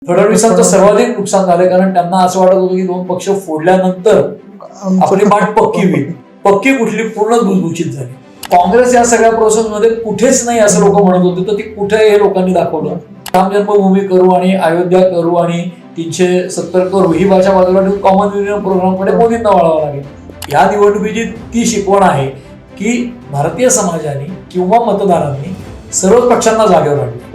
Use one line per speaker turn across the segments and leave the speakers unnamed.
फडणवीसांचं सर्वाधिक नुकसान झालंय, कारण त्यांना असं वाटत होतं की दोन पक्ष फोडल्यानंतर आपली माठ पक्की होईल. पक्की कुठली, पूर्ण भुसभुशीत झाली. काँग्रेस या सगळ्या प्रोसेसमध्ये कुठेच नाही असं लोक म्हणत होते, तर ती कुठे हे लोकांनी दाखवलं. राम जन्मभूमी करू आणि अयोध्या करू आणि 370 करू ही भाषा बाजूला ठेवून कॉमन युनियन प्रोग्रामकडे मोदींना वळावं लागेल. या निवडणुकीची ती शिकवण आहे की भारतीय समाजाने किंवा मतदारांनी सर्वच पक्षांना जागेवर आणले.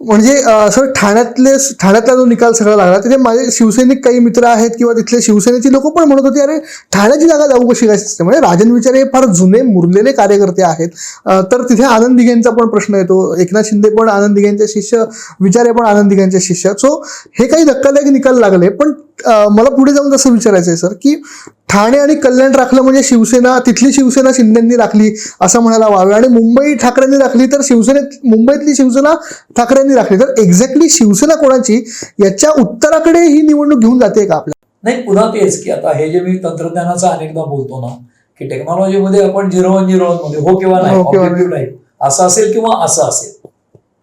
म्हणजे सर ठाण्यातला जो निकाल सगळा लागला तिथे माझे शिवसैनिक काही मित्र आहेत किंवा तिथले शिवसेनेची लोक पण म्हणत होते, अरे ठाण्याची जागा जाऊ कशी काय असते. म्हणजे राजन विचारे हे फार जुने मुरलेले कार्यकर्ते आहेत. तर तिथे आनंद दिघेंचा पण प्रश्न येतो. एकनाथ शिंदे पण आनंद दिघेंचे शिष्य, विचारे पण आनंद दिघेंचे शिष्य. सो हे काही धक्कादायक निकाल लागले. पण मला पुढे जाऊन असं विचारायचं आहे सर की ठाणे आणि कल्याण राखलं म्हणजे शिवसेना, तिथली शिवसेना शिंदेंनी राखली असं म्हणायला व्हावे, आणि मुंबई ठाकरेंनी राखली तर मुंबईतली शिवसेना ठाकरेंनी राखली. तर एक्झॅक्टली शिवसेना कोणाची याच्या उत्तराकडे ही निवडणूक घेऊन जाते का आपल्या?
नाही, पुन्हा तेच की आता हे जे मी तंत्रज्ञानाचा अनेकदा बोलतो ना की टेक्नॉलॉजीमध्ये आपण 0-1-0-1 मध्ये हो किंवा नाही, ऑब्जेक्टिव्ह नाही, असं असेल किंवा असं असेल,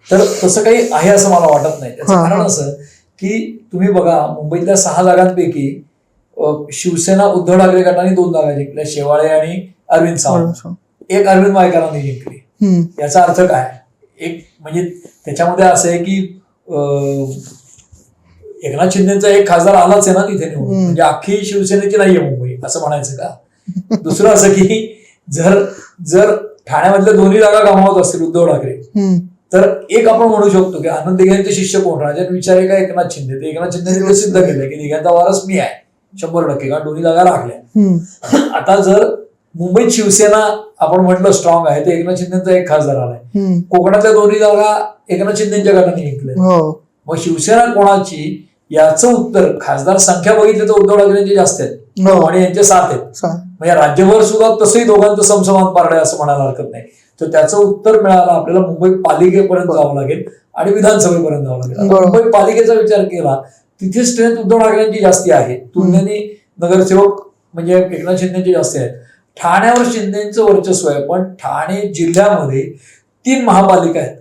तर तसं काही आहे असं मला वाटत नाही. त्याचं कारण असं की तुम्ही बघा, मुंबईतल्या 6 जागांपैकी शिवसेना उद्धव ठाकरे गटाने 2 जागा जिंकल्या, शेवाळे आणि अरविंद सावंत. एक अरविंद वायकरांनी जिंकली. याचा अर्थ काय? एक म्हणजे त्याच्यामध्ये असं आहे की एकनाथ शिंदेचा एक खासदार आलाच आहे ना तिथे निवडून, म्हणजे अख्खी शिवसेनेची नाहीये मुंबई असं म्हणायचं का? दुसरं असं की जर ठाण्यामधल्या दोन्ही जागा गमावत असतील उद्धव ठाकरे, तर एक आपण म्हणू शकतो की आनंद दिघेंचे शिष्य कोण? राजन विचारे का एकनाथ शिंदे? ते एकनाथ शिंदेने सिद्ध केलं की दिघेंचा वारस मी आहे 100%, कारण दोन्ही जागा राखल्या. आता जर मुंबईत शिवसेना आपण म्हटलं स्ट्रॉंग आहे, तर एकनाथ शिंदेचा एक खासदार आलाय. कोकणातल्या दोन्ही जागा एकनाथ शिंदेच्या गटाने जिंकल्या. मग शिवसेना कोणाची याचं उत्तर, खासदार संख्या बघितली तर उद्धव ठाकरेंची जास्त आहेत आणि यांचे 7 आहेत. म्हणजे राज्यभर सुद्धा तसंही दोघांचं समसमान पारडं असं म्हणायला हरकत नाही. तर त्याचं उत्तर मिळालं आपल्याला मुंबई पालिकेपर्यंत जावं लागेल आणि विधानसभेपर्यंत जावं लागेल. मुंबई पालिकेचा विचार केला तिथे स्ट्रेंथ उद्धव ठाकरेंची जास्ती आहे, तुलनेने नगरसेवक म्हणजे एकनाथ शिंदेची जास्ती आहेत. ठाण्यावर शिंदेचं वर्चस्व आहे, पण ठाणे जिल्ह्यामध्ये 3 महापालिका आहेत,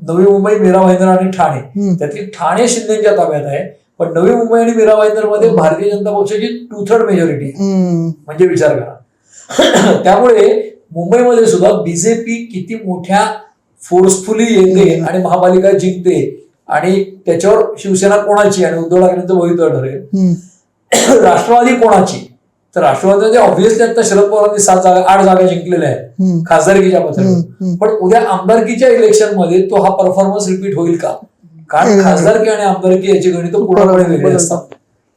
नवी मुंबई, मीरा भाईंदर आणि ठाणे. त्यातली ठाणे शिंदेच्या ताब्यात आहे, पण नवी मुंबई आणि मीरा भाईंदर मध्ये भारतीय जनता पक्षाची 2/3 मेजॉरिटी म्हणजे विचार करा. त्यामुळे मुंबईमध्ये सुद्धा बीजेपी किती मोठ्या फोर्सफुली येते आणि महापालिका जिंकते, आणि त्याच्यावर शिवसेना कोणाची आणि उद्धव ठाकरेंचं भवितव्य ठरेल. राष्ट्रवादी कोणाची? तर राष्ट्रवादी ऑब्व्हियसली आता शरद पवारांनी 8 जागा जिंकलेल्या आहेत खासदारकीच्या पत्रावर, पण उद्या आमदारकीच्या इलेक्शन मध्ये तो हा परफॉर्मन्स रिपीट होईल का? कारण खासदारकी आणि आमदारकी याची गणित पूर्णपणे वेगळी असतात.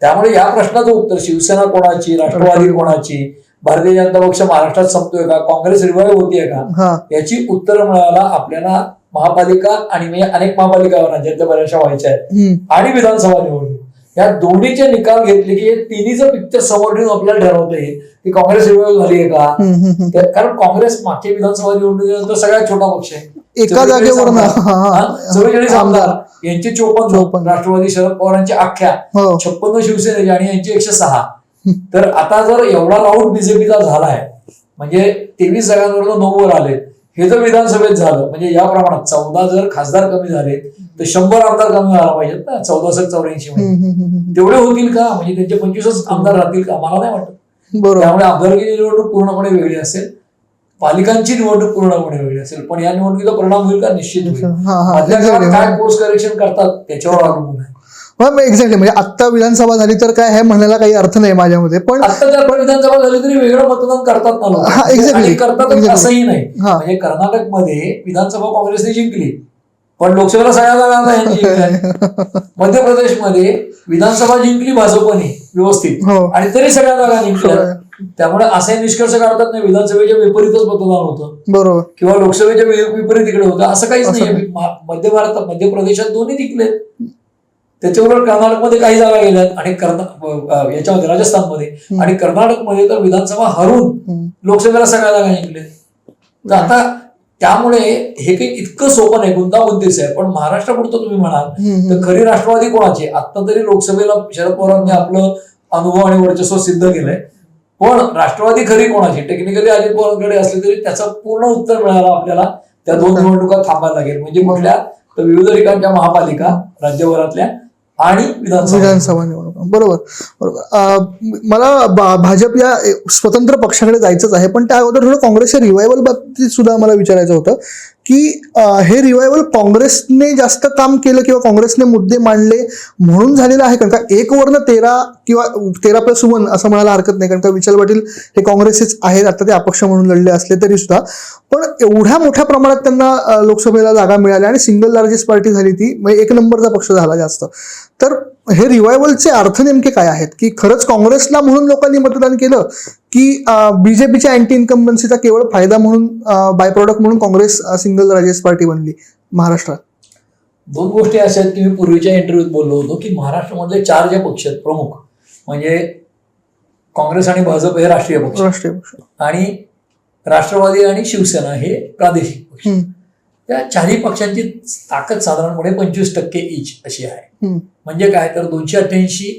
त्यामुळे या प्रश्नाचं उत्तर शिवसेना कोणाची, राष्ट्रवादी कोणाची, भारतीय जनता पक्ष महाराष्ट्रात संपतोय का, काँग्रेस रिवाईव्ह होतीये का, याची उत्तरं मिळायला आपल्याला महापालिका आणि म्हणजे अनेक महापालिका राज्यातल्या बऱ्याचशा व्हायच्या आहेत आणि विधानसभा निवडणूक, या दोन्हीचे निकाल घेतले की तिन्हीचं पिक्चर समोर ठेवून आपल्याला ठरवता येईल की काँग्रेस रिवाईव्ह झाली आहे का. कारण काँग्रेस मागच्या विधानसभा निवडणुकीनंतर सगळ्यात छोटा पक्ष आहे,
एका जागेवर
44 आमदार, यांचे 54, राष्ट्रवादी शरद पवारांची अख्ख्या 56 शिवसेनेचे आणि यांची 106. तर आता जर एवढा राऊंड बीजेपीचा झालाय, म्हणजे 23 जागांवर 9 वर आले, हे जर विधानसभेत झालं म्हणजे या प्रमाणात 14 जर खासदार कमी झाले तर 100 आमदार कमी व्हायला पाहिजेत ना, 1484 मध्ये तेवढे होतील का? म्हणजे त्यांचे 25 आमदार राहतील का? मला नाही वाटत. त्यामुळे आमदारकीची निवडणूक पूर्णपणे वेगळी असेल, पालिकांची निवडणूक पूर्णपणे वेगळी असेल, पण या निवडणुकीचा परिणाम होईल का? निश्चित होईल. मधल्या काळात काय कोर्स करेक्शन करतात त्याच्यावर अवलंबून आहे.
एक्झॅक्टली. म्हणजे आता विधानसभा झाली तर काय हे म्हणण्याला काही अर्थ नाही माझ्यामध्ये, पण
आता जर विधानसभा झाली तरी वेगळं मतदान करतात ना लोक.
एक्झॅक्टली
करतात असंही नाही. म्हणजे कर्नाटकमध्ये विधानसभा काँग्रेसने जिंकली, पण लोकसभेला सगळ्या जागा यांनी जिंकल्या. मध्य प्रदेशमध्ये विधानसभा जिंकली भाजपने व्यवस्थित आणि तरी सगळ्या जागा जिंकल्या. त्यामुळे असे निष्कर्ष काढतात नाही विधानसभेच्या विपरीतच मतदान होतं, बरोबर, किंवा लोकसभेच्या विपरीत इकडे होतं, असं काहीच नाही. मध्य प्रदेशात दोन्ही जिंकले, त्याच्याबरोबर कर्नाटकमध्ये काही जागा गेल्यात आणि याच्यामध्ये राजस्थानमध्ये, आणि कर्नाटकमध्ये तर विधानसभा हरून लोकसभेला सगळ्या जागा जिंकल्या. तर आता त्यामुळे हे काही इतकं सोपं नाही, गुंतागुंतीच आहे. पण महाराष्ट्रापुरतं तुम्ही म्हणाल तर खरी राष्ट्रवादी कोणाची? आता तरी लोकसभेला शरद पवारांनी आपलं अनुभव आणि वर्चस्व सिद्ध केलंय, पण राष्ट्रवादी खरी कोणाची, टेक्निकली अजित पवारांकडे असली तरी त्याचं पूर्ण उत्तर मिळालं आपल्याला त्या 2 निवडणुका थांबायला लागेल. म्हणजे कुठल्या तर विविध ठिकाणच्या महापालिका राज्यभरातल्या आणि
विधानसभा निवडणुका. बरोबर. मला भाजप या स्वतंत्र पक्षाकडे जायचंच आहे, पण त्या अगोदर थोडं काँग्रेसच्या रिवायवल बाबतीत सुद्धा मला विचारायचं होतं की हे रिवायवल काँग्रेसने जास्त काम केलं किंवा काँग्रेसने मुद्दे मांडले म्हणून झालेलं आहे, कारण का 1 वरनं 13 किंवा 13+1 असं म्हणायला हरकत नाही, कारण का विशाल पाटील हे काँग्रेसचेच आहेत, आता ते अपक्ष म्हणून लढले असले तरी सुद्धा. पण एवढ्या मोठ्या प्रमाणात त्यांना लोकसभेला जागा मिळाल्या आणि सिंगल लार्जेस्ट पार्टी झाली ती, म्हणजे 1 नंबरचा पक्ष झाला जास्त. तर हे रिवायवलचे अर्थ नेमके काय आहेत, की खरंच काँग्रेसला म्हणून लोकांनी मतदान केलं की बीजेपीच्या अँटी इन्कम्बन्सीचा केवळ फायदा म्हणून, बाय प्रॉडक्ट म्हणून काँग्रेस सिंगल लार्जेस्ट पार्टी बनली महाराष्ट्रात?
2 गोष्टी अशा आहेत की मी पूर्वीच्या इंटरव्ह्यूत बोललो होतो की महाराष्ट्रामधले 4 जे पक्ष आहेत प्रमुख, म्हणजे काँग्रेस आणि भाजप हे राष्ट्रीय पक्ष आणि राष्ट्रवादी आणि शिवसेना हे प्रादेशिक पक्ष. त्या 4ही पक्षांची ताकद साधारणपणे 25% ईच अशी आहे. म्हणजे काय तर 288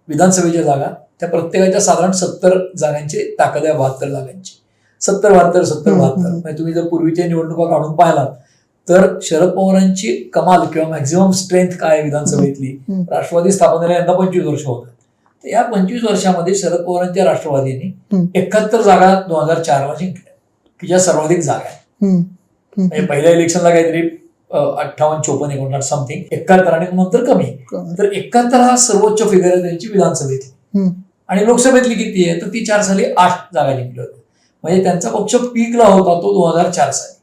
विधानसभेच्या जागा, त्या प्रत्येकाच्या साधारण 70 जागांची ताकद आहे, 72 जागांची. 70-72 म्हणजे तुम्ही जर पूर्वीच्या निवडणुका काढून पाहिलात तर शरद पवारांची कमाल किंवा मॅक्झिमम स्ट्रेंथ काय आहे विधानसभेतली, राष्ट्रवादी स्थापनेला यंदा 25 वर्ष होतात. तर या 25 वर्षामध्ये शरद पवारांच्या राष्ट्रवादीने 71 जागा 2004ला जिंकल्या, की ज्या सर्वाधिक जागा आहेत. म्हणजे पहिल्या इलेक्शनला काहीतरी 58-54-59 समथिंग 71 आणि नंतर कमी. तर 71 हा सर्वोच्च फिगर आहे त्यांची विधानसभेतली. आणि लोकसभेतली किती आहे तर ती 4 साली 8 जागा जिंकल्या होत्या. म्हणजे त्यांचा पक्ष पीकला होता तो 2004 साली.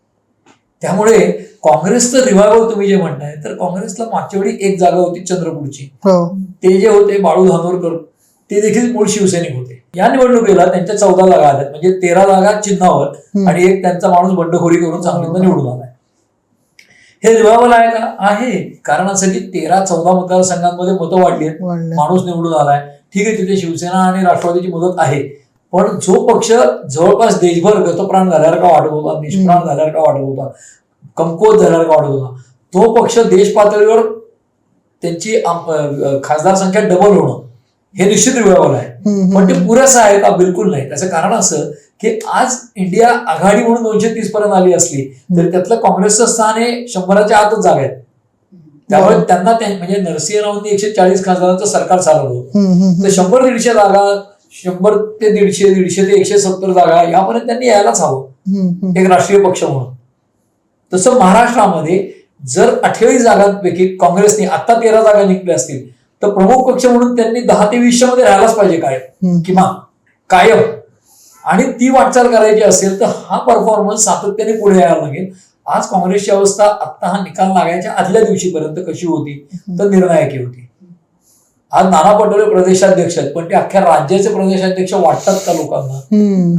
त्यामुळे काँग्रेसचं रिवायवल तुम्ही जे म्हणताय तर काँग्रेसला मागच्या वेळी 1 जागा होती चंद्रपूरची, ते जे होते बाळू धानोरकर ते देखील मूळ शिवसैनिक होते. या निवडणुकीला त्यांच्या 14 जागा आल्यात, म्हणजे 13 जागा चिन्हावर आणि 1 त्यांचा माणूस बंडखोरी करून सांगलीतनं निवडून आलाय. हे रिवायवल आहे का? आहे. कारण असं की 13-14 मतदारसंघांमध्ये मतं वाढली आहेत, माणूस निवडून आलाय. ठीक आहे, तिथे शिवसेना आणि राष्ट्रवादीची मदत आहे, पण जो पक्ष जवळपास देशभर गतप्राण झाल्यासारखा वाटत होता, निष्प्राण झाल्यासारखा वाटत होता, कमकुवत झाल्यासारखा वाटत होता, तो पक्ष देश पातळीवर त्यांची खासदार संख्या डबल होणं हे निश्चित रिवायवल आहे. पण ते पुरेसं आहे का? बिलकुल नाही. त्याचं कारण असं की आज इंडिया आघाडी म्हणून 230 पर्यंत आली असली तरी त्यातलं काँग्रेसचं स्थान हे 100च्या आतच जागा आहेत. त्यामुळे त्यांना म्हणजे नरसिंहरावांनी 140 खासदारांचं सरकार चालवलं होतं, तर 100-150 जागा, 100 ते 150, 150 ते 170 जागा यापर्यंत त्यांनी यायलाच हवं एक राष्ट्रीय पक्ष म्हणून. तसं महाराष्ट्रामध्ये जर 28 जागांपैकी काँग्रेसने आता 13 जागा जिंकल्या असतील तर प्रमुख पक्ष म्हणून त्यांनी 10 ते 20 मध्ये राहायलाच पाहिजे कायम, किमान कायम. आणि ती वाटचाल करायची असेल तर हा परफॉर्मन्स सातत्याने पुढे यायला लागेल. आज काँग्रेसची अवस्था आता हा निकाल लागायच्या आदल्या दिवशीपर्यंत कशी होती तर निर्णायकी होती. आज नाना पटोले प्रदेशाध्यक्ष आहेत, पण ते अख्ख्या राज्याचे प्रदेशाध्यक्ष वाटतात का लोकांना,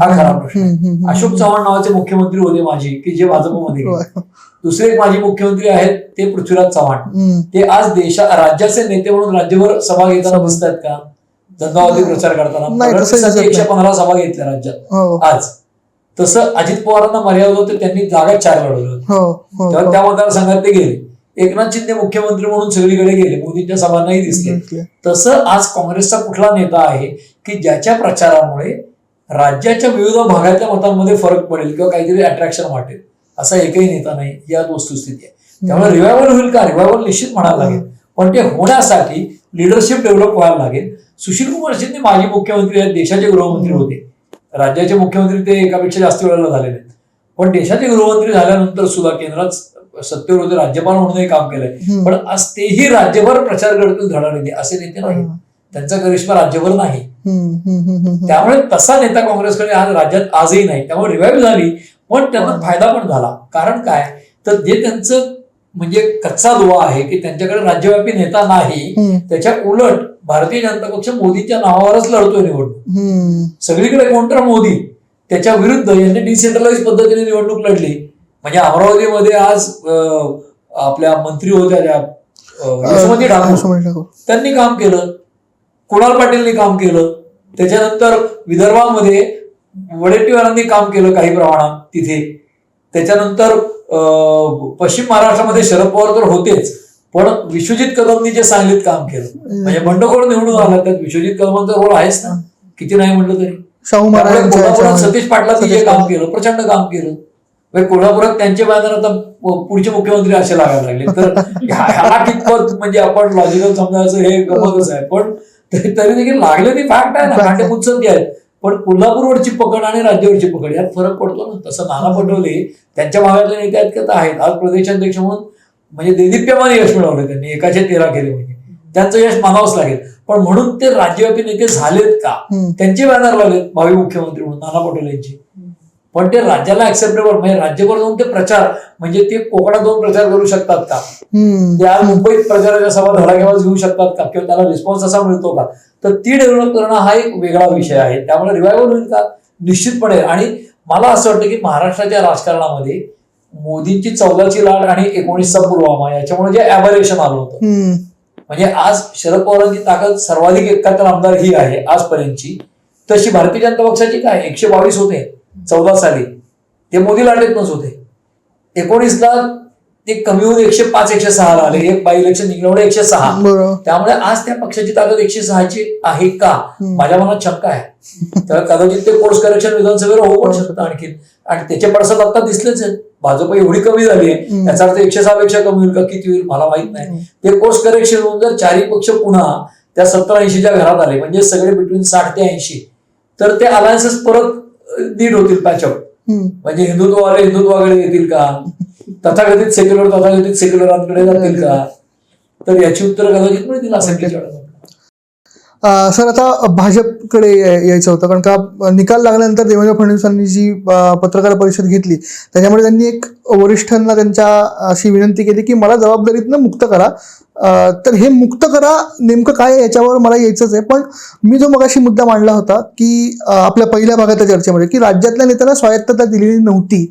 हा खरा प्रश्न. अशोक चव्हाण नावाचे मुख्यमंत्री होते माझी, की जे भाजपमध्ये गेले. दुसरे एक माजी मुख्यमंत्री आहेत ते पृथ्वीराज चव्हाण, ते आज राज्याचे नेते म्हणून राज्यभर सभा घेताना दिसत आहेत का? धंदावादी प्रचार करताना 115 सभा घेतल्या राज्यात आज. तसं अजित पवारांना मर्यादा होते, त्यांनी जागा 4 लढवल्या होत्या, तेव्हा त्या मतदारसंघात ते गेले. एकनाथ शिंदे मुख्यमंत्री म्हणून सगळीकडे गेले, मोदींच्या सभांनाही दिसले. तसं आज काँग्रेसचा कुठला नेता आहे की ज्याच्या प्रचारामुळे राज्याच्या विविध भागातल्या मतांमध्ये फरक पडेल किंवा काहीतरी अट्रॅक्शन वाटेल, असा एकही नेता नाही. या वस्तुस्थिती आहे. त्यामुळे रिवायवल होईल का? रिवायवल निश्चित म्हणायला लागेल, पण ते होण्यासाठी लिडरशिप डेव्हलप व्हायला लागेल. सुशीलकुमार शिंदे माजी मुख्यमंत्री आहेत, देशाचे गृहमंत्री होते. राज्याचे मुख्यमंत्री ते एकापेक्षा जास्त वेळेला झालेले आहेत, पण देशाचे गृहमंत्री झाल्यानंतर सुद्धा केंद्रात सत्तेवर होते, राज्यपाल म्हणूनही काम केलंय. पण आज तेही राज्यभर प्रचार करतील धडाडीने असे नेते नाही, त्यांचा करिश्मा राज्यभर नाही. त्यामुळे तसा नेता काँग्रेसकडे आज राज्यात आजही नाही. त्यामुळे रिवाईव्ह झाली, पण त्यांना फायदा पण झाला. कारण काय तर जे त्यांचं म्हणजे कच्चा दुवा आहे की त्यांच्याकडे राज्यव्यापी नेता नाही, त्याच्या उलट भारतीय जनता पक्ष मोदीच्या नावावरच लढतोय निवडणूक. सगळीकडे कोण तर मोदी, त्याच्या विरुद्ध यांनी डिसेंट्रलाइज पद्धतीने निवडणूक लढली. म्हणजे अमरावतीमध्ये आज आपल्या मंत्री होत्या त्या यशोमती ठाकूर, त्यांनी काम केलं. कुणाल पाटीलनी काम केलं. त्याच्यानंतर विदर्भामध्ये वडेट्टीवारांनी काम केलं काही प्रमाणात तिथे. त्याच्यानंतर पश्चिम महाराष्ट्रामध्ये शरद पवार तर होतेच, पण विश्वजित कदमनी जे सांगलीत काम केलं, म्हणजे बंडखोर निवडून आला त्यात विश्वजित कदमांचा रोल आहेच ना, किती नाही म्हटलं तरी.
शाहू
त्यामुळे
महाराजांच्या
कोल्हापुरात
ह्याच्यामध्ये.
सतीश पाटलांनी जे काम केलं प्रचंड काम केलं. म्हणजे कोल्हापुरात त्यांचे बॅनर आता पुढचे मुख्यमंत्री असे लागायला लागले. तर ह्याला कितपत म्हणजे आपण लॉजिकल समजायचं हे गमतच आहे. पण तरी देखील लागले ती फॅक्ट आहे ना, कांडे मुत्सद्दी आहेत. पण कोल्हापूरवरची पकड आणि राज्यावरची पकड यात फरक पडतो ना. तसं नाना पटोले त्यांच्या भागातले नेते आहेत का आहेत. आज प्रदेशाध्यक्ष म्हणून म्हणजे देदीप्यमान यश मिळवलं त्यांनी, 113 केले म्हणजे त्यांचं यश मानावंच लागेल. पण म्हणून ते राज्यव्यापी नेते झालेत का, त्यांचे बॅनर लागलेत भावी मुख्यमंत्री म्हणून नाना पटोले यांची. पण ते राज्याला ऍक्सेप्टेबल म्हणजे राज्यभर जाऊन ते प्रचार म्हणजे ते कोकणात जाऊन प्रचार करू शकतात का, ते आज मुंबईत प्रचाराच्या सभा धडाक्यावर घेऊ शकतात का, किंवा त्याला रिस्पॉन्स असा मिळतो का. तर ती डेव्हलप करणं हा एक वेगळा विषय आहे. त्यामुळे रिवायवल होईल का, निश्चितपणे. आणि मला असं वाटतं की महाराष्ट्राच्या राजकारणामध्ये मोदींची 14ची लाट आणि 19चा पुलवामा याच्यामुळे जे ॲबरेशन आलं होतं, म्हणजे आज शरद पवारांची ताकद सर्वाधिक 71 आमदार ही आहे आजपर्यंतची, तशी भारतीय जनता पक्षाची काय 122 होते 14 साली, ते मोदी लाटेतनच होते. 19ला ते कमी होऊन 105 106 आले, एक बाय इलेक्शन निघल्यामुळे 106. त्यामुळे आज त्या पक्षाची ताकद 106ची आहे का, माझ्या मनात शंका आहे. तर कदाचित ते कोर्स करेक्शन विधानसभेला होऊ पण शकतं आणखी. आणि त्याचे पडसाद आता दिसलेच आहेत. भाजप एवढी कमी झाली आहे, याचा अर्थ 106 पेक्षा कमी होईल का किती होईल मला माहित नाही. ते कोर्स करेक्शन होऊन जर चारही पक्ष पुन्हा त्या 70-80च्या घरात आले, म्हणजे सगळे बिटवीन 60 ते 80, तर ते अलायन्सेस परत नीट होतील, पॅचअप. म्हणजे हिंदुत्ववाले हिंदुत्वाकडे येतील का, तथाकथित सेक्युलरांकडे जातील का, तर याची उत्तर कदाचित मिळतील असेंब्लीच्या वेळेला.
सर आता भाजपकडे यायचं होतं, कारण का निकाल लागल्यानंतर देवेंद्र फडणवीसांनी जी पत्रकार परिषद घेतली त्याच्यामध्ये त्यांनी एक वरिष्ठांना त्यांच्या अशी विनंती केली की मला जबाबदारीतनं मुक्त करा. तर हे मुक्त करा नेमकं काय याच्यावर मला यायचंच आहे. पण मी जो मगाशी मुद्दा मांडला होता की आपल्या पहिल्या भागाच्या चर्चेमध्ये की राज्यातल्या नेत्यांना स्वायत्तता दिलेली नव्हती,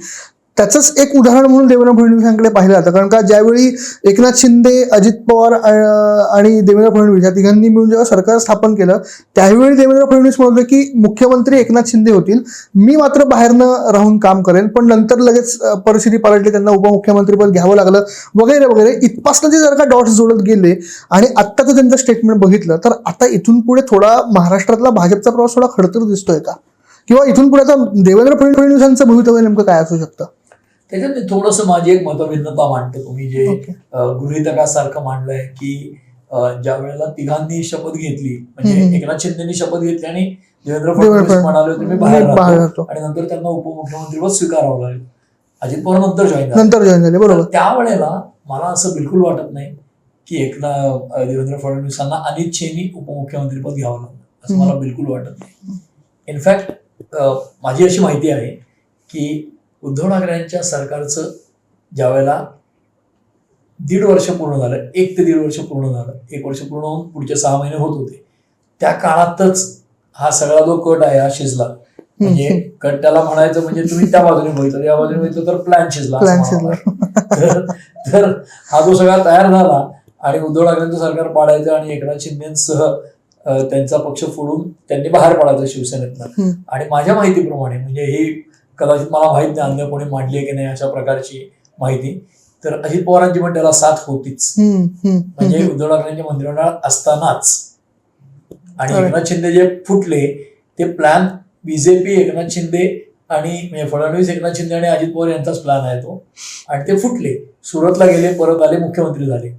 त्याचंच एक उदाहरण म्हणून देवेंद्र फडणवीसांकडे पाहिलं जातं. कारण का ज्यावेळी एकनाथ शिंदे, अजित पवार आणि देवेंद्र फडणवीस या तिघांनी मिळून जेव्हा सरकार स्थापन केलं त्यावेळी देवेंद्र फडणवीस म्हणले की मुख्यमंत्री एकनाथ शिंदे होतील, मी मात्र बाहेरनं राहून काम करेन. पण नंतर लगेच परिस्थिती पलटली, त्यांना उपमुख्यमंत्रीपद घ्यावं लागलं वगैरे वगैरे. इथपासून ते जर का डॉट्स जोडत गेले आणि आत्ताचं त्यांचं स्टेटमेंट बघितलं तर आता इथून पुढे थोडा महाराष्ट्रातला भाजपचा प्रवास थोडा खडतर दिसतोय का, किंवा इथून पुढे आता देवेंद्र फडणवीसांचं भवितव्य नेमकं काय असू शकतं.
त्याच्यात मी थोडंसं माझी एक मतभिन्नता मांडतो. तुम्ही जे गृहीतकासारखं मांडलंय की ज्या वेळेला तिघांनी शपथ घेतली, म्हणजे एकनाथ शिंदेनी शपथ घेतली आणि देवेंद्र फडणवीस म्हणाले होते मी बाहेर राहतो, आणि नंतर त्यांना उपमुख्यमंत्रीपद स्वीकारावं लागेल. अजित पवार नंतर जॉईन झाले. बरोबर. त्यावेळेला मला असं बिलकुल वाटत नाही की देवेंद्र फडणवीसांना अनिच्छेने उपमुख्यमंत्रीपद घ्यावं लागलं, असं मला बिलकुल वाटत नाही. इनफॅक्ट माझी अशी माहिती आहे की उद्धव ठाकरेंच्या सरकारचं ज्या वेळेला 1.5 वर्ष पूर्ण झालं, 1 ते 1.5 वर्ष पूर्ण झालं, 1 वर्ष पूर्ण होऊन पुढचे 6 महिने होत होते, त्या काळातच हा सगळा जो कट आहे हा शिजला. म्हणजे कट त्याला म्हणायचं म्हणजे तुम्ही त्या बाजूने बघितलं, या बाजूने बघितलं तर प्लॅन शिजला. तर हा जो सगळा तयार झाला आणि उद्धव ठाकरेंचं सरकार पाडायचं आणि एकनाथ शिंदेसह त्यांचा पक्ष फोडून त्यांनी बाहेर पडायचं शिवसेनेतनं. आणि माझ्या माहितीप्रमाणे, म्हणजे ही कदाचित मला माहित नाही अन्य कोणी मांडली आहे की नाही अशा प्रकारची माहिती, तर अजित पवारांची पण त्याला साथ होतीच. म्हणजे उद्धव ठाकरेंच्या मंत्रिमंडळात असतानाच. आणि एकनाथ शिंदे जे फुटले ते प्लॅन बीजेपी, एकनाथ शिंदे आणि फडणवीस, एकनाथ शिंदे आणि अजित पवार यांचाच प्लॅन आहे तो, आणि ते फुटले. सुरतला गेले, परत आले, मुख्यमंत्री झाले.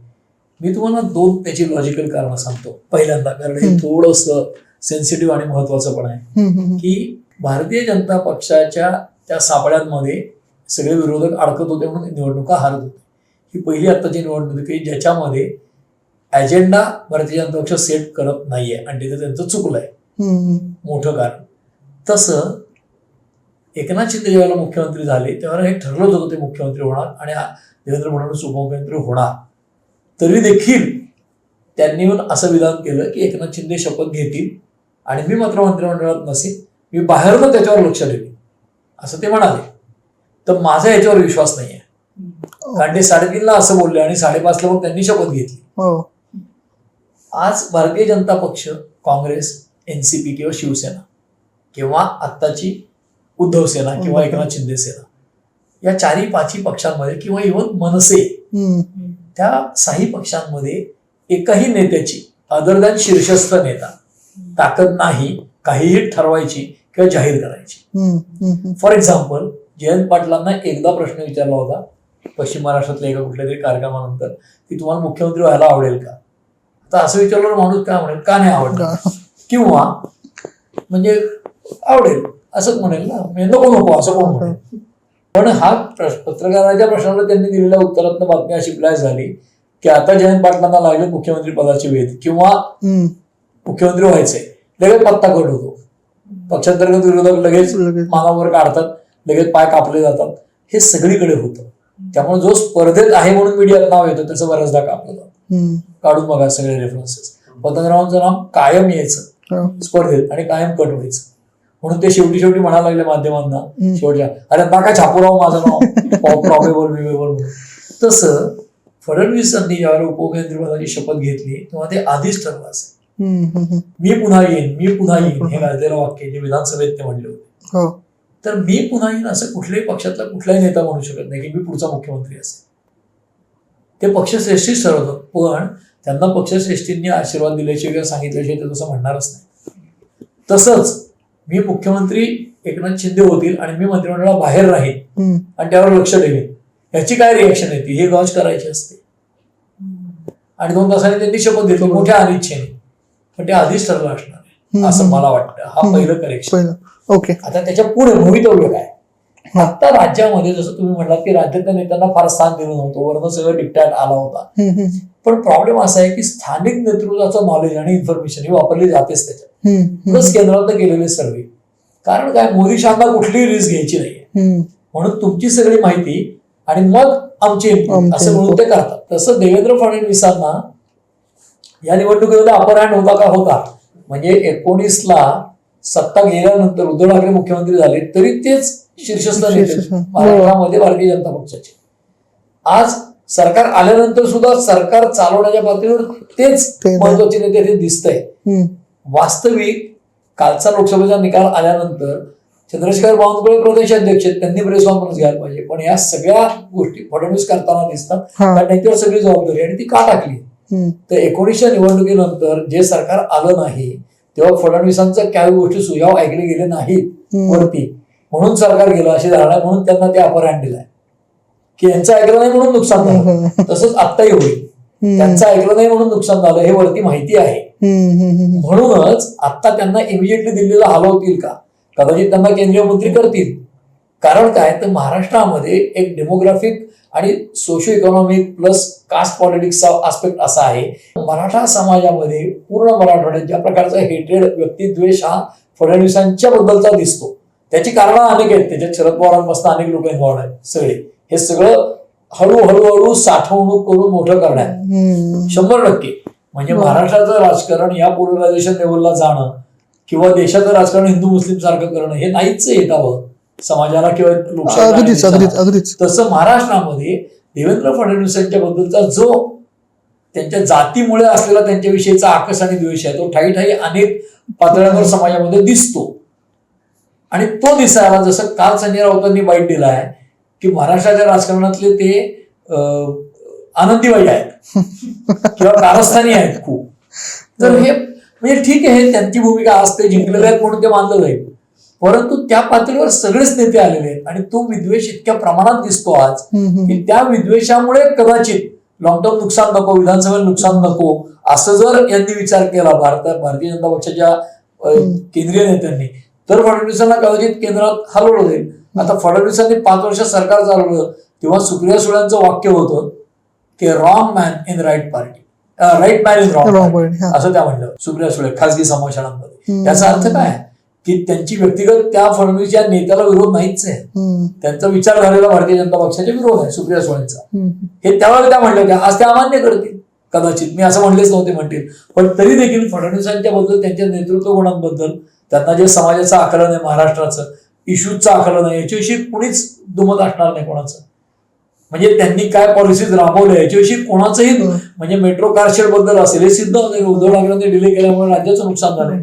मी तुम्हाला 2 त्याची लॉजिकल कारणं सांगतो. पहिल्यांदा, कारण हे थोडंसं सेन्सिटिव्ह आणि महत्वाचं पण आहे, की भारतीय जनता पक्षाच्या त्या सापळ्यांमध्ये सगळे विरोधक अडकत होते म्हणून निवडणुका हारत होते. ही पहिली आत्ताची निवडणूक की ज्याच्यामध्ये अजेंडा भारतीय जनता पक्ष सेट करत नाहीये, आणि तिथे त्यांचं चुकलंय मोठं कारण. तसं एकनाथ शिंदे ज्यावेळेला मुख्यमंत्री झाले त्यावेळेला हे ठरलंच होतं ते मुख्यमंत्री होणार आणि देवेंद्र फडणवीस उपमुख्यमंत्री होणार. तरी देखील त्यांनी येऊन असं विधान केलं की एकनाथ शिंदे शपथ घेतील आणि मी मात्र मंत्रिमंडळात नसेल, मी बाहेरून त्याच्यावर लक्ष देईन, असं ते म्हणाले. तर माझा याच्यावर विश्वास नाहीये, कारण ते 3:30ला असं बोलले आणि 5:30ला मग त्यांनी शपथ घेतली. आज भारतीय जनता पक्ष, काँग्रेस, एनसीपी किंवा शिवसेना किंवा आत्ताची उद्धव सेना किंवा एकनाथ शिंदे सेना, या 4-5 पक्षांमध्ये किंवा इव्हन मनसे, त्या 6 पक्षांमध्ये एकाही नेत्याची अदर दॅन शीर्षस्थ नेता ताकद नाही काहीही ठरवायची किंवा जाहीर करायची. फॉर एक्झाम्पल, जयंत पाटलांना एकदा प्रश्न विचारला होता पश्चिम महाराष्ट्रातल्या एका कुठल्या तरी कार्यक्रमानंतर की तुम्हाला मुख्यमंत्री व्हायला आवडेल का. आता असं विचारलं माणूस काय म्हणेल, का नाही आवडत, किंवा म्हणजे आवडेल असंच म्हणेल ना, म्हणजे नको नको असं कोण म्हणेल. पण हा पत्रकाराच्या प्रश्नाला त्यांनी दिलेल्या उत्तरातनं बातमी अशी फ्लॅश झाली की आता जयंत पाटलांना लागले मुख्यमंत्री पदाचे वेध किंवा मुख्यमंत्री व्हायचंय, लगेच पत्ता कट होतो. पक्षांतर्गत विरोधक लगेच मानावर काढतात, लगेच पाय कापले जातात. हे सगळीकडे होतं. त्यामुळे जो स्पर्धेत आहे म्हणून मीडियात नाव येतं त्याचं बऱ्याचदा कापलं जातं. काढून बघा सगळे रेफरन्सेस. पतंगरावांचं नाव कायम यायचं स्पर्धेत आणि कायम कट व्हायचं. म्हणून ते शेवटी म्हणायला लागले माध्यमांना शेवटच्या, अरे नका छापूराव माझं नाव प्रॉबेबल विवेबल. तसं फडणवीसांनी ज्यावेळेला उपमुख्यमंत्रीपदाची शपथ घेतली तेव्हा ते आधीच ठरलं असेल. मी पुन्हा येईन हे गाजलेलं वाक्य जे विधानसभेत ते म्हणले होते. तर मी पुन्हा येईन असं कुठल्याही पक्षातला कुठलाही नेता म्हणू शकत नाही की मी पुढचा मुख्यमंत्री असेल. ते पक्षश्रेष्ठीच ठरवतात, पण त्यांना पक्षश्रेष्ठींनी आशीर्वाद दिल्याशिवाय किंवा सांगितल्याशिवाय ते तसं म्हणणारच नाही. तसंच मी मुख्यमंत्री एकनाथ शिंदे होतील आणि मी मंत्रिमंडळाला बाहेर राहीन आणि त्यावर लक्ष देईन, याची काय रिएक्शन येते हे गॉज करायची असते. आणि 2 तासांनी त्यांनी शपथ घेतली मोठ्या अनिच्छेने, पण ते आधीच ठरलं असणार आहे असं मला वाटतं. हा पहिलं करेक्शन.
ओके.
आता त्याच्या पुढे भवितव्य काय. आता राज्यामध्ये जसं तुम्ही म्हटलात की राज्यातल्या नेत्यांना फार स्थान दिलं नव्हतं, वरनं सगळं डिक्टॅट आला होता. पण प्रॉब्लेम असा आहे की स्थानिक नेतृत्वाचं नॉलेज आणि इन्फॉर्मेशन ही वापरली जातेच त्याच्यात. प्लस केंद्रात केलेले सर्वे. कारण काय, मोदी शहांना कुठलीही रिस्क घ्यायची नाहीये, म्हणून तुमची सगळी माहिती आणि मग आमची असं म्हणून ते करतात. तसं देवेंद्र फडणवीसांना या निवडणुकीमध्ये अपर हँड होता का होता. म्हणजे 19ला सत्ता गेल्यानंतर उद्धव ठाकरे मुख्यमंत्री झाले तरी तेच शीर्षस्थ नेते महाराष्ट्रामध्ये भारतीय जनता पक्षाचे. आज सरकार आल्यानंतर सुद्धा सरकार चालवण्याच्या पातळीवर तेच महत्वाचे नेते ते दिसतंय. वास्तविक कालचा लोकसभेचा निकाल आल्यानंतर चंद्रशेखर बावनकुळे प्रदेशाध्यक्ष त्यांनी प्रेस कॉन्फरन्स घ्यायला पाहिजे, पण या सगळ्या गोष्टी फडणवीस करताना दिसतात. कारण त्यांच्यावर सगळी जबाबदारी आणि ती का टाकली. तर 19च्या निवडणुकीनंतर जे सरकार आलं नाही तेव्हा फडणवीसांच्या काही गोष्टी सुजाव ऐकले गेले नाहीत वरती, म्हणून सरकार गेलं अशी धारणा, म्हणून त्यांना ते अपर हँड दिलाय की यांचं ऐकलं नाही म्हणून नुकसान झालं. तसंच आत्ताही होईल, त्यांचं ऐकलं नाही म्हणून नुकसान झालं हे वरती माहिती आहे. म्हणूनच आता त्यांना इमिजिएटली दिल्लीला हलवतील का, कदाचित त्यांना केंद्रीय मंत्री करतील. कारण काय, तर महाराष्ट्रामध्ये एक डेमोग्राफिक आणि सोशिओ इकॉनॉमिक प्लस कास्ट पॉलिटिक्सचा आस्पेक्ट असा आहे. मराठा समाजामध्ये पूर्ण मराठवाड्यात ज्या प्रकारचा हेट्रेड व्यक्तिद्वेष हा फडणवीसांच्या बद्दलचा दिसतो, त्याची कारणं अनेक आहेत. त्याच्यात शरद पवारांपासून अनेक लोक इन्व्हॉल्ड आहेत. सगळे हे सगळं हळूहळू साठवणूक करून मोठं करण्यात 100%. म्हणजे महाराष्ट्राचं राजकारण या पोलरायझेशन लेवलला जाणं किंवा देशाचं राजकारण हिंदू मुस्लिम सारखं करणं हे नाहीच येतावं समाजाला किंवा लोकशाही. तसं महाराष्ट्रामध्ये देवेंद्र फडणवीसांच्या बद्दलचा जो त्यांच्या जातीमुळे असलेला त्यांच्याविषयीचा आकस आणि द्वेष आहे तो ठाई ठाई अनेक पातळ्यांवर समाजामध्ये दिसतो. आणि तो दिसायला जसं काल संजय राऊतांनी बाईट दिलाय की महाराष्ट्राच्या राजकारणातले ते आनंदीबाई आहेत किंवा कारस्थानी आहेत खूप. तर हे म्हणजे ठीक आहे, त्यांची भूमिका असते, जिंकलेले आहेत म्हणून ते मानलं जाईल. परंतु त्या पातळीवर सगळेच नेते आलेले आहेत आणि तो विद्वेष इतक्या प्रमाणात दिसतो आज की त्या विद्वेषामुळे कदाचित लॉंग टर्म नुकसान नको, विधानसभेला नुकसान नको असं जर यांनी विचार केला भारतीय जनता पक्षाच्या केंद्रीय नेत्यांनी, तर फडणवीसांना कदाचित केंद्रात हलवलं जाईल. आता फडणवीसांनी 5 वर्ष सरकार चालवलं तेव्हा सुप्रिया सुळेंचं वाक्य होतं की wrong man in right party, right man in wrong party असं त्या म्हणलं सुप्रिया सुळे खासगी संभाषणांमध्ये. त्याचा अर्थ काय की त्यांची व्यक्तिगत त्या फडणवीस या नेत्याला विरोध नाहीच आहे, त्यांचा विचार झालेला भारतीय जनता पक्षाचा विरोध आहे सुप्रिया सुळेंचा. हे त्यावेळेला त्या म्हणल्या होत्या, आज त्या अमान्य करतील कदाचित, मी असं म्हणलेच नव्हते म्हणतील. पण तरी देखील फडणवीसांच्या बद्दल, त्यांच्या नेतृत्व गुणांबद्दल, त्यांना जे समाजाचं आकलन आहे, महाराष्ट्राचं इश्यूचं आकलन आहे, याच्याविषयी कुणीच दुमत असणार नाही कोणाचं. म्हणजे त्यांनी काय पॉलिसीज राबवल्या याच्याविषयी कोणाचंही, म्हणजे मेट्रो कार शेड बद्दल असेल हे सिद्ध होते. उद्धव ठाकरेंनी डिले केल्यामुळे राज्याचं नुकसान झालंय.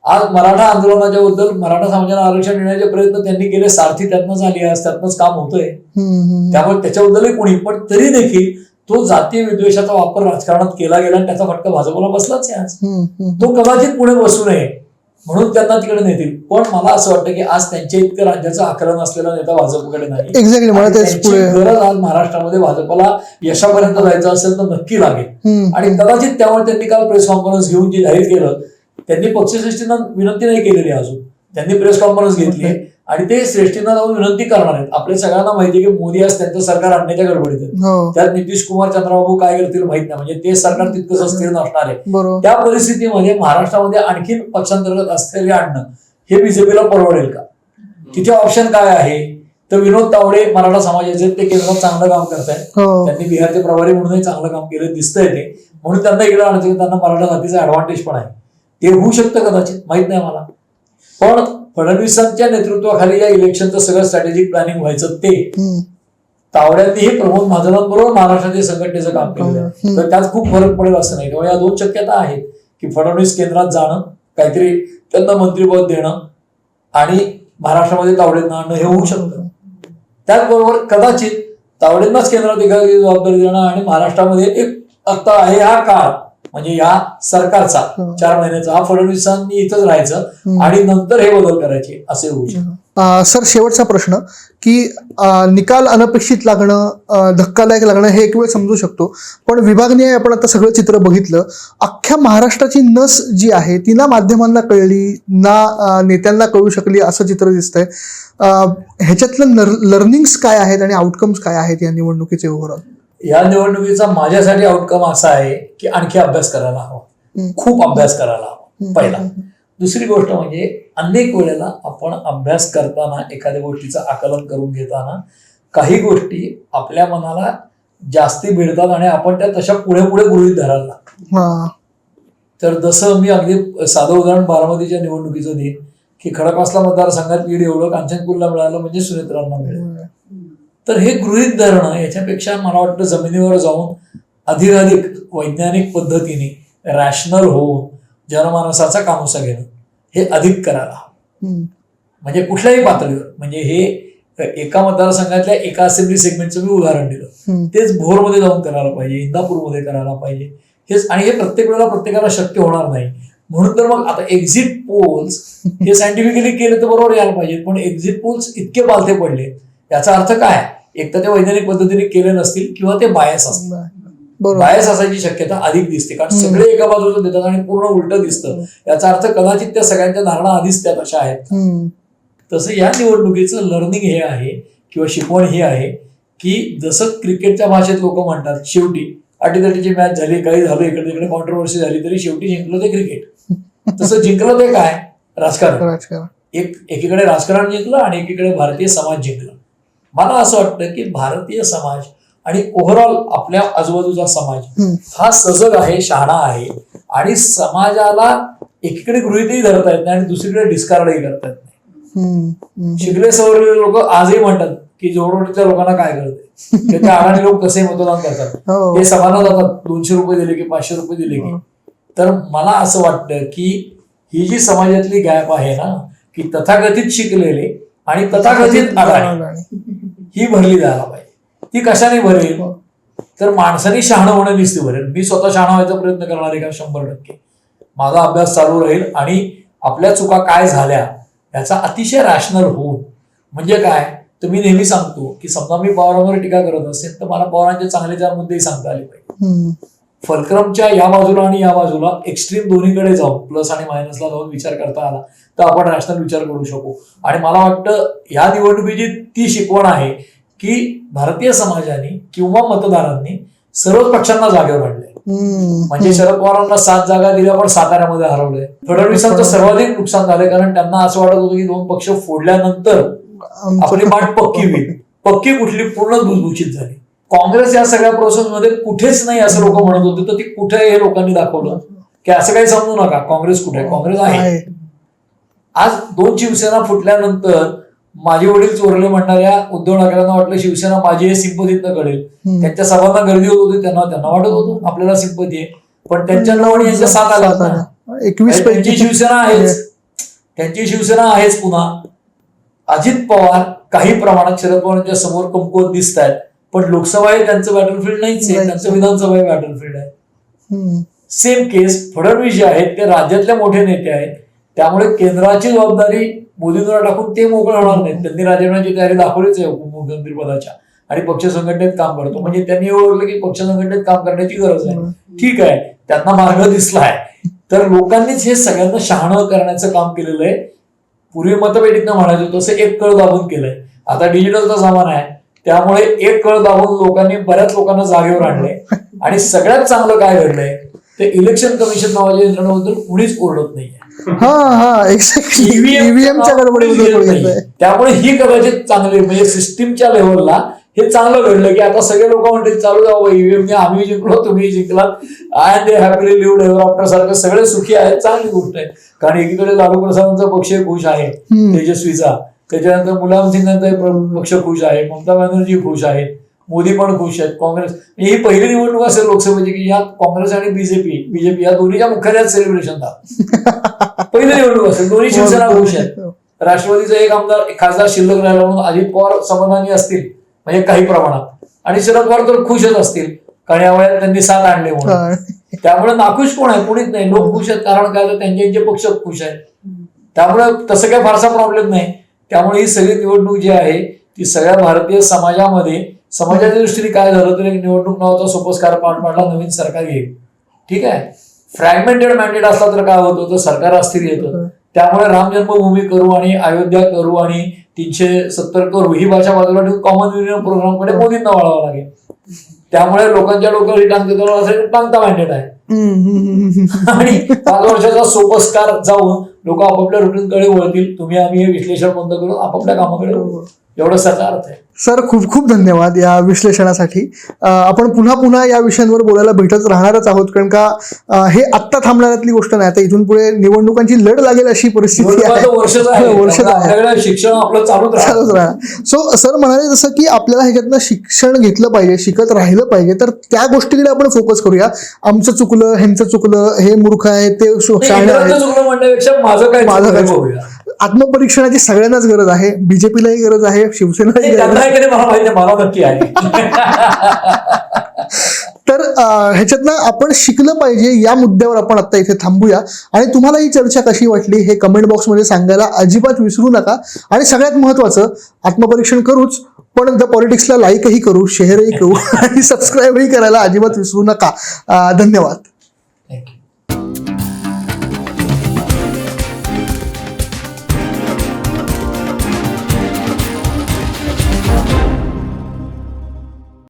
आज मराठा आंदोलनाच्या बद्दल मराठा समाजाला आरक्षण देण्याचे प्रयत्न त्यांनी केले, सारथी त्यातनं झाली, आज त्यातनंच काम होतंय. त्यामुळे त्याच्याबद्दलही कोणी, पण तरी देखील तो जातीय विद्वेषाचा वापर राजकारणात केला गेला आणि त्याचा फटका भाजपला बसलाच आहे आज. तो कदाचित पुढे बसू नये म्हणून त्यांना तिकडे नेतील. पण मला असं वाटतं की आज त्यांच्या इतकं राज्याचं आकलन असलेला नेता भाजपकडे नाही.
एक्झॅक्टली, मला तेच
त्यांची
पुढे
गरज आज महाराष्ट्रामध्ये भाजपला यशापर्यंत जायचं असेल तर नक्की लागेल. आणि कदाचित त्यामुळे त्यांनी काल प्रेस कॉन्फरन्स घेऊन जे जाहीर केलं, त्यांनी पक्षश्रेष्ठींना विनंती नाही केलेली अजून, त्यांनी प्रेस कॉन्फरन्स घेतली आणि ते श्रेष्ठींना जाऊन विनंती करणार आहेत. आपल्या सगळ्यांना माहिती आहे की मोदी आज त्यांचं सरकार आणण्याच्या गडबडीत आहेत. त्यात नितीश कुमार, चंद्रबाबू काय करतील माहित नाही, म्हणजे ते सरकार तितकंच स्थिर नसणार आहे. त्या परिस्थितीमध्ये महाराष्ट्रामध्ये आणखीन पक्षांतर्गत अस्थिर्य आणणं हे बीजेपीला परवडेल का? तिथे ऑप्शन काय आहे? तर विनोद तावडे मराठा समाजाचे ते केंद्रात चांगलं काम करतायत. त्यांनी बिहारचे प्रभारी म्हणूनही चांगलं काम केलं दिसतंय ते, म्हणून त्यांना इकडे आणायचं. त्यांना मराठा जातीचा ऍडव्हान्टेज पण आहे, ते होऊ शकतं कदाचित, माहित नाही मला. पण फडणवीसांच्या नेतृत्वाखाली या इलेक्शनचं सगळं स्ट्रॅटेजिक प्लॅनिंग व्हायचं ते तावड्यांनीही प्रमोद महाजनांबरोबर महाराष्ट्राच्या संघटनेचं काम केलेलं आहे. तर त्यात खूप फरक पडेल असं नाही. त्यामुळे या दोन शक्यता आहेत की फडणवीस केंद्रात जाणं, काहीतरी त्यांना मंत्रिपद देणं आणि महाराष्ट्रामध्ये तावडेंना आणणं हे होऊ शकतं. त्याचबरोबर कदाचित तावडेंनाच केंद्रात एखादी जबाबदारी देणं आणि महाराष्ट्रामध्ये एक आता आहे हा काळ, म्हणजे या सरकारचा 4 महिन्याचा, हा फडणवीसांनी इथंच राहायचं आणि नंतर हे बदल करायचे असे होऊ शकतं.
सर, शेवटचा प्रश्न की निकाल अनपेक्षित लागणं, धक्कादायक लागणं हे एक वेळ समजू शकतो, पण विभागनीय आपण आता सगळं चित्र बघितलं, अख्ख्या महाराष्ट्राची नस जी आहे ती ना माध्यमांना कळली ना नेत्यांना कळू शकली असं चित्र दिसतंय. ह्याच्यातलं लर्निंग्स काय आहेत आणि आउटकम्स काय आहेत या निवडणुकीचे ओव्हरऑल?
या निवडणुकीचा माझ्यासाठी आउटकम असा आहे की आणखी अभ्यास करायला हवा, खूप अभ्यास करायला हवा पहिला. दुसरी गोष्ट म्हणजे अनेक वेळेला आपण अभ्यास करताना एखाद्या गोष्टीचं आकलन करून घेताना काही गोष्टी आपल्या मनाला जास्ती भिडतात आणि आपण त्या तशा पुढे पुढे गृहीत धरायला लागतो. तर जसं मी अगदी साधं उदाहरण बारामतीच्या निवडणुकीचं देईन की खडकवासला मतदारसंघात लीड एवढं कांचनपूरला मिळालं म्हणजे सुनेत्रांना मिळेल. तर हे गृहीत धरणं याच्यापेक्षा मला वाटतं जमिनीवर जाऊन अधिकाधिक वैज्ञानिक पद्धतीने रॅशनल होऊन जनमानसाचा कामोसा घेणं हे अधिक करायला हवं. म्हणजे कुठल्याही पातळीवर, म्हणजे हे एका मतदारसंघातल्या एका असेंब्ली सेगमेंटचं मी उदाहरण दिलं, तेच भोरमध्ये जाऊन करायला पाहिजे, इंदापूरमध्ये करायला पाहिजे हेच. आणि हे प्रत्येक वेळेला प्रत्येकाला शक्य होणार नाही. म्हणून तर मग आता एक्झिट पोल्स हे सायंटिफिकली केले तर बरोबर यायला पाहिजे, पण एक्झिट पोल्स इतके पालथे पडले याचा अर्थ काय? एक तर ते वैज्ञानिक पद्धतीने केले नसतील किंवा ते बायस असतील. बायस असायची शक्यता अधिक दिसते, कारण सगळे एका बाजूचं देतात आणि पूर्ण उलट दिसतं. याचा अर्थ कदाचित त्या सगळ्यांच्या धारणा आधीच त्या तशा आहेत. तसं या निवडणुकीचं लर्निंग हे आहे किंवा शिकवण ही आहे की जसं क्रिकेटच्या भाषेत लोक म्हणतात, शेवटी अटीतटीची मॅच झाली, काही झालं, इकडे तिकडे कॉन्ट्रोवर्सी झाली, तरी शेवटी जिंकलं ते क्रिकेट. तसं जिंकलं ते काय? राजकारण. एकीकडे राजकारण जिंकलं आणि एकीकडे भारतीय समाज जिंकला. मला असं वाटतं की भारतीय समाज आणि ओव्हरऑल आपल्या आजूबाजूचा समाज हा सजग आहे, शहाणा आहे आणि समाजाला एकीकडे गृहीतही धरता येत नाही आणि दुसरीकडे डिस्कार्डही करता येत नाही. शिकले सवरलेले लोक आजही म्हणतात की जोडवडीच्या लोकांना काय कळते, त्या अडाणी लोक कसे मतदान करतात, ते सभाला जातात, 200 रुपये दिले की 500 रुपये दिले की. तर मला असं वाटतं की ही जी समाजातली गॅप आहे ना, की तथाकथित शिकलेले आणि तथाकथित अडाणी ही भरली जायला पाहिजे. ती कशाने भरेल? तर माणसाने शहाणं होणं निश्चित भरेल. मी स्वतः शहाणा व्हायचा प्रयत्न करणार आहे का? 100%. माझा अभ्यास चालू राहील आणि आपल्या चुका काय झाल्या याचा अतिशय रॅशनल होऊन, म्हणजे काय तर मी नेहमी सांगतो की समजा मी पवारांवर टीका करत असेल तर मला पवारांचे चांगले 4 मुद्देही सांगता आले पाहिजे. फलक्रमच्या या बाजूला आणि या बाजूला एक्स्ट्रीम दोन्हीकडे जाऊन प्लस आणि मायनसला जाऊन विचार करता आला तर आपण रॅशनल विचार करू शकू. आणि मला वाटतं या निवडणुकीची ती शिकवण आहे की भारतीय समाजाने किंवा मतदारांनी सर्वच पक्षांना जागेवर आणले. म्हणजे शरद पवारांना 7 जागा दिल्या पण साताऱ्यामध्ये हरवले. फडणवीसांचं सर्वाधिक नुकसान झालंय, कारण त्यांना असं वाटत होतं की 2 पक्ष फोडल्यानंतर आपली बाट पक्की होईल. पक्की कुठली? पूर्ण भुसभुशीत झाली. काँग्रेस या सगळ्या प्रोसेसमध्ये कुठेच नाही असं लोक म्हणत होते, तर ती कुठे हे लोकांनी दाखवलं की असं काही समजू नका, काँग्रेस कुठे आहे, काँग्रेस आहे. आज 2 शिवसेना फुटल्यानंतर माझे वडील चोरले म्हणणाऱ्या उद्धव ठाकरेंना वाटलं शिवसेना माझी हे सिंपतीतनं कळेल. त्यांच्या सभांना गर्दी होत होती, त्यांना वाटत होतं आपल्याला सिंपती आहे, पण त्यांच्या नावाने यांच्या 7 आला.
21
त्यांची शिवसेना आहेच, त्यांची शिवसेना आहेच. पुन्हा अजित पवार काही प्रमाणात शरद पवारांच्या समोर कमकुवत दिसत आहेत, पण लोकसभा हे त्यांचं बॅटलफील्ड नाहीच आहे, त्यांचं विधानसभा हे बॅटलफील्ड आहे. सेम केस फडणवीस जे आहेत ते राज्यातले मोठे नेते आहेत, त्यामुळे केंद्राची जबाबदारी मोदींवर टाकून ते मोकळे होणार नाहीत. त्यांनी राजीनाम्याची तयारी दाखवलीच आहे उपमुख्यमंत्री पदाच्या आणि पक्ष संघटनेत काम करतो. म्हणजे त्यांनी ओळखलं की पक्ष संघटनेत काम करण्याची गरज आहे. ठीक आहे, त्यांना मार्ग दिसलाय. तर लोकांनीच हे सगळ्यांना शहाणं करण्याचं काम केलेलं आहे. पूर्वी मतपेटीतनं म्हणायचं तसं एक कळ दाबून केलंय. आता डिजिटलचा जमाना आहे, त्यामुळे एक कळ दाबून लोकांनी बऱ्याच लोकांना जागेवर आणले. आणि सगळ्यात चांगलं काय घडलंय ते इलेक्शन कमिशन नावाच्या यंत्रणेबद्दल कुणीच ओरडत नाहीये.
ईव्हीएमच्या गडबडीबद्दल.
त्यामुळे ही कदाचित चांगली म्हणजे सिस्टीमच्या लेव्हलला हे चांगलं घडलं की आता सगळे लोक म्हणतील चालू जाऊ ईव्हीएम, आम्ही जिंकलो तुम्ही जिंकलात, I they happily lived ever after सारखं सगळे सुखी आहेत. चांगली गोष्ट आहे. कारण एकीकडे लालू प्रसादांचा पक्ष खुश आहे, तेजस्वीचा, त्याच्यानंतर मुलायम सिंगांचा पक्ष खुश आहे, ममता बॅनर्जी खुश आहेत, मोदी पण खुश आहेत, काँग्रेस. ही पहिली निवडणूक असेल लोकसभेची की यात काँग्रेस आणि बीजेपी या दोन्हीच्या मुख्यालयात सेलिब्रेशन झालं. पहिली निवडणूक असेल, दोन्ही शिवसेना खुश आहेत. राष्ट्रवादीचा एक खासदार शिल्लक राहिला म्हणून अजित पवार समाधानी असतील म्हणजे काही प्रमाणात, आणि शरद पवार तर खुशच असतील कारण या वयात त्यांनी साथ आणले म्हणून. त्यामुळे नाखुश कोण आहे? कोणीच नाही. लोक खुश आहेत कारण काय तर त्यांचे पक्ष खुश आहेत. त्यामुळे तसं काही फारसा प्रॉब्लेम नाही. त्यामुळे ही सगळी निवडणूक जी आहे ती सगळ्या भारतीय समाजामध्ये समाजाच्या दृष्टीने काय झालं तर एक निवडणूक नावाचा सोपस्कार पार पाडला, नवीन सरकार येईल. ठीक आहे, फ्रॅगमेंटेड मॅन्डेट असला तर काय होतं तर सरकार अस्थिर येतं. त्यामुळे राम जन्मभूमी करू आणि अयोध्या करू आणि 370 करू ही भाषा बाजूला ठेवून कॉमन युनियन प्रोग्रामकडे मोदींना वळावं लागेल. त्यामुळे लोकांच्या डोक्यावर टांगता मॅन्डेट आहे आणि 5 वर्षाचा सोपस्कार जाऊन लोक आपापल्या रुटीनकडे वळतील. तुम्ही आम्ही हे विश्लेषण बंद करून आपापल्या कामाकडे वळू. एवढं सरकार अर्थ आहे.
सर खूप खूप धन्यवाद या विश्लेषणासाठी. आपण पुन्हा पुन्हा या विषयांवर बोलायला भेटत राहणारच आहोत कारण का हे आत्ता थांबणाऱ्यातली गोष्ट नाही. आता इथून पुढे निवडणुकांची लढ लागेल अशी परिस्थिती आहे.
वर्ष शिक्षण आपलं चालूच
राहणार. सो सर म्हणाले जसं की आपल्याला ह्याच्यातनं शिक्षण घेतलं पाहिजे, शिकत राहिलं पाहिजे, तर त्या गोष्टीकडे आपण फोकस करूया. आमचं चुकलं, ह्यांचं चुकलं, हे मूर्ख आहे, ते शहाणे आहेत,
चुकलं म्हणण्यापेक्षा माझं काय
आत्मपरीक्षणाची सगळ्यांनाच गरज आहे. बीजेपीलाही गरज आहे, शिवसेनाही गरज आहे.
मला माहिती मला नक्की आहे.
तर ह्याच्यातनं आपण शिकलं पाहिजे या मुद्द्यावर आपण आता इथे थांबूया. आणि तुम्हाला ही चर्चा कशी वाटली हे कमेंट बॉक्समध्ये सांगायला अजिबात विसरू नका. आणि सगळ्यात महत्वाचं आत्मपरीक्षण करूच, पण द पॉलिटिक्सला लाईकही करू, शेअरही करू आणि सबस्क्राईबही करायला अजिबात विसरू नका. धन्यवाद.
थँक्यू.